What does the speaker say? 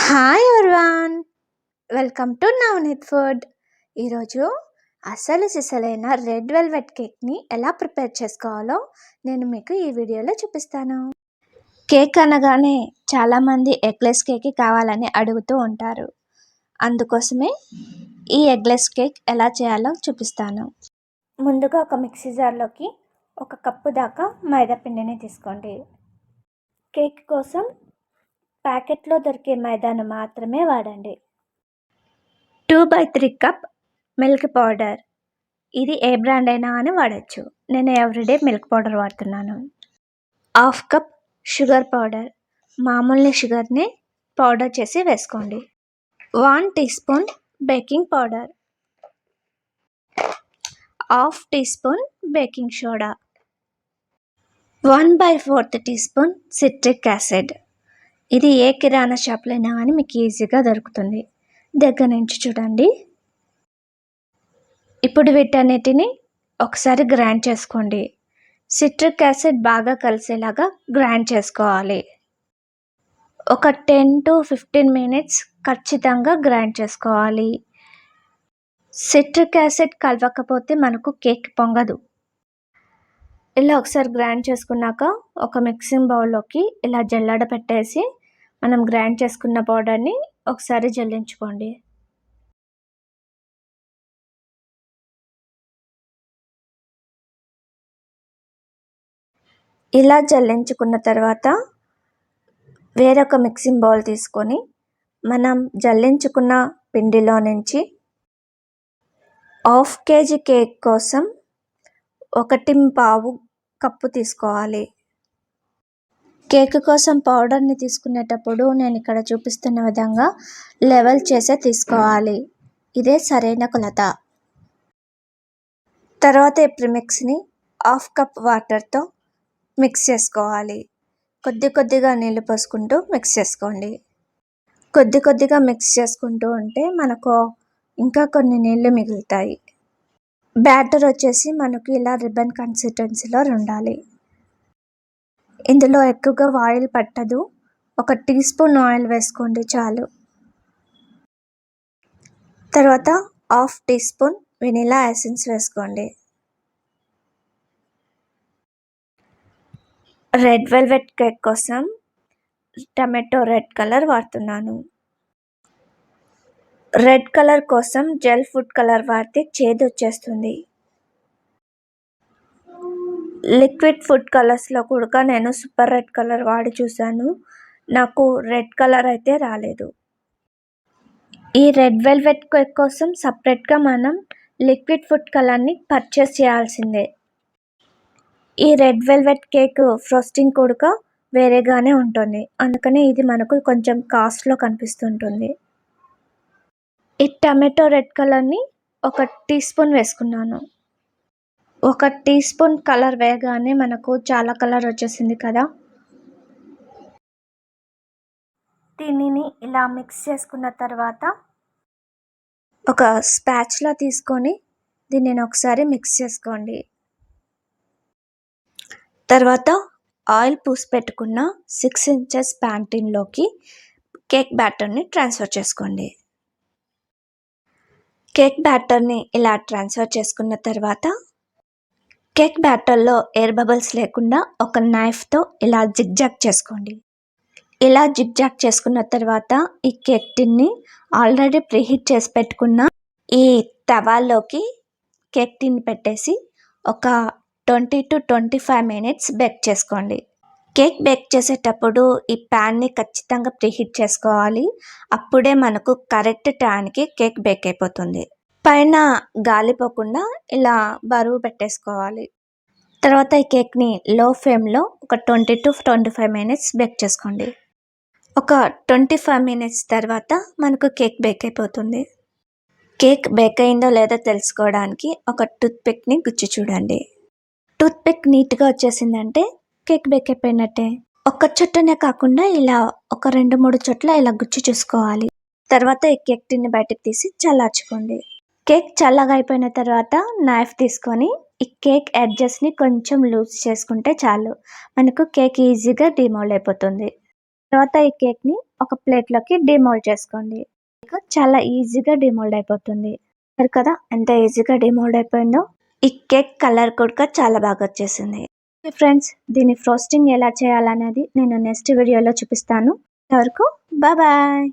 Hi everyone, welcome to Navneet food. ఈరోజు అసలు సిసలైన రెడ్ వెల్వెట్ కేక్ని ఎలా ప్రిపేర్ చేసుకోవాలో నేను మీకు ఈ వీడియోలో చూపిస్తాను. కేక్ అనగానే చాలామంది ఎగ్లెస్ కేక్ కావాలని అడుగుతూ ఉంటారు. అందుకోసమే ఈ ఎగ్లెస్ కేక్ ఎలా చేయాలో చూపిస్తాను. ముందుగా ఒక మిక్సీ జార్లోకి 1 కప్పు దాకా మైదా పిండిని తీసుకోండి. కేక్ కోసం ప్యాకెట్లో దొరికే మైదాను మాత్రమే వాడండి. 2/3 కప్ మిల్క్ పౌడర్, ఇది ఏ బ్రాండ్ అయినా అని వాడచ్చు. నేను ఎవ్రీడే మిల్క్ పౌడర్ వాడుతున్నాను. 1/2 కప్ షుగర్ పౌడర్, మామూలు షుగర్ని పౌడర్ చేసి వేసుకోండి. 1 teaspoon baking powder, 1/2 teaspoon baking soda, 1/4 teaspoon citric acid. ఇది ఏ కిరాణా షాప్లో అయినా కానీ మీకు ఈజీగా దొరుకుతుంది. దగ్గర నుంచి చూడండి. ఇప్పుడు వీటన్నిటిని ఒకసారి గ్రైండ్ చేసుకోండి. సిట్రిక్ యాసిడ్ బాగా కలిసేలాగా గ్రైండ్ చేసుకోవాలి. ఒక 10 to 15 మినిట్స్ ఖచ్చితంగా గ్రైండ్ చేసుకోవాలి. సిట్రిక్ యాసిడ్ కలవకపోతే మనకు కేక్ పొంగదు. ఇలా ఒకసారి గ్రైండ్ చేసుకున్నాక ఒక మిక్సింగ్ బౌల్లోకి ఇలా జల్లెడ పెట్టేసి మనం గ్రైండ్ చేసుకున్న పౌడర్ని ఒకసారి జల్లించుకోండి. ఇలా జల్లించుకున్న తర్వాత వేరొక మిక్సింగ్ బౌల్ తీసుకొని మనం జల్లించుకున్న పిండిలో నుంచి 1/2 kg కేక్ కోసం 1.5 కప్పు తీసుకోవాలి. కేక్ కోసం పౌడర్ని తీసుకునేటప్పుడు నేను ఇక్కడ చూపిస్తున్న విధంగా లెవెల్ చేసే తీసుకోవాలి. ఇదే సరైన కొలత. తర్వాత ఈ ప్రిమిక్స్ని 1/2 కప్ వాటర్తో మిక్స్ చేసుకోవాలి. కొద్దిగా నీళ్ళు పోసుకుంటూ మిక్స్ చేసుకోండి. కొద్దిగా మిక్స్ చేసుకుంటూ ఉంటే మనకు ఇంకా కొన్ని నీళ్ళు మిగులుతాయి. బ్యాటర్ వచ్చేసి మనకు ఇలా రిబ్బన్ కన్సిస్టెన్సీలో ఉండాలి. ఇందులో ఎక్కువగా ఆయిల్ పట్టదు. 1 టీ స్పూన్ ఆయిల్ వేసుకోండి చాలు. తర్వాత 1/2 టీ స్పూన్ వెనిలా ఎసెన్స్ వేసుకోండి. రెడ్ వెల్వెట్ కేక్ కోసం టమాటో రెడ్ కలర్ వాడుతున్నాను. రెడ్ కలర్ కోసం జెల్ ఫుడ్ కలర్ వాడితే చేదు వచ్చేస్తుంది. లిక్విడ్ ఫుడ్ కలర్స్లో కూడా నేను సూపర్ రెడ్ కలర్ వాడి చూశాను. నాకు రెడ్ కలర్ అయితే రాలేదు. ఈ రెడ్ వెల్వెట్ కేక్ కోసం సపరేట్గా మనం లిక్విడ్ ఫుడ్ కలర్ని పర్చేస్ చేయాల్సిందే. ఈ రెడ్ వెల్వెట్ కేక్ ఫ్రోస్టింగ్ కూడా వేరేగానే ఉంటుంది. అందుకని ఇది మనకు కొంచెం కాస్ట్లో కనిపిస్తుంటుంది. ఈ టమాటో రెడ్ కలర్ని 1 టీ స్పూన్ వేసుకున్నాను. 1 టీ స్పూన్ కలర్ వేయగానే మనకు చాలా కలర్ వచ్చేసింది కదా. దీనిని ఇలా మిక్స్ చేసుకున్న తర్వాత ఒక స్పాచ్లా తీసుకొని దీనిని ఒకసారి మిక్స్ చేసుకోండి. తర్వాత ఆయిల్ పూసి పెట్టుకున్న 6 ఇంచెస్ ప్యాన్ టిన్లోకి కేక్ బ్యాటర్ని ట్రాన్స్ఫర్ చేసుకోండి. కేక్ బ్యాటర్ని ఇలా ట్రాన్స్ఫర్ చేసుకున్న తర్వాత కేక్ బ్యాటర్లో ఎయిర్ బబుల్స్ లేకుండా ఒక నైఫ్తో ఇలా జిగ్జాగ్ చేసుకోండి. ఇలా జిగ్జాగ్ చేసుకున్న తర్వాత ఈ కేక్ టిన్ని ఆల్రెడీ ప్రీహీట్ చేసి పెట్టుకున్న ఈ తవాలోకి కేక్ టిన్ పెట్టేసి ఒక 20 to 25 మినిట్స్ బేక్ చేసుకోండి. కేక్ బేక్ చేసేటప్పుడు ఈ ప్యాన్ని ఖచ్చితంగా ప్రీహీట్ చేసుకోవాలి. అప్పుడే మనకు కరెక్ట్ టైంకి కేక్ బేక్ అయిపోతుంది. పైన గాలిపోకుండా ఇలా బరువు పెట్టేసుకోవాలి. తర్వాత ఈ కేక్ని లో ఫ్లేమ్లో ఒక 20 to 25 మినిట్స్ బేక్ చేసుకోండి. ఒక 25 మినిట్స్ తర్వాత మనకు కేక్ బేక్ అయిపోతుంది. కేక్ బేక్ అయిందో లేదో తెలుసుకోవడానికి ఒక టూత్పిక్ని గుచ్చి చూడండి. టూత్పిక్ నీట్గా వచ్చేసిందంటే కేక్ బేక్ అయిపోయినట్టే. ఒక్క చుట్టనే కాకుండా ఇలా ఒక 2-3 చోట్ల ఇలా గుచ్చి చూసుకోవాలి. తర్వాత ఈ కేక్ టిన్ని బయటకు తీసి చల్లార్చుకోండి. కేక్ చల్లగా అయిపోయిన తర్వాత నైఫ్ తీసుకొని ఈ కేక్ ఎడ్జెస్ని కొంచెం లూజ్ చేసుకుంటే చాలు. మనకు కేక్ ఈజీగా డిమోల్డ్ అయిపోతుంది. తర్వాత ఈ కేక్ని ఒక ప్లేట్లోకి డిమోల్డ్ చేసుకోండి. చాలా ఈజీగా డిమోల్డ్ అయిపోతుంది. సరే కదా, ఎంత ఈజీగా డిమోల్డ్ అయిపోయిందో. ఈ కేక్ కలర్ కూడా చాలా బాగా వచ్చేసింది. ఫ్రెండ్స్, దీని ఫ్రోస్టింగ్ ఎలా చేయాలనేది నేను నెక్స్ట్ వీడియోలో చూపిస్తాను. అంతవరకు బాయ్.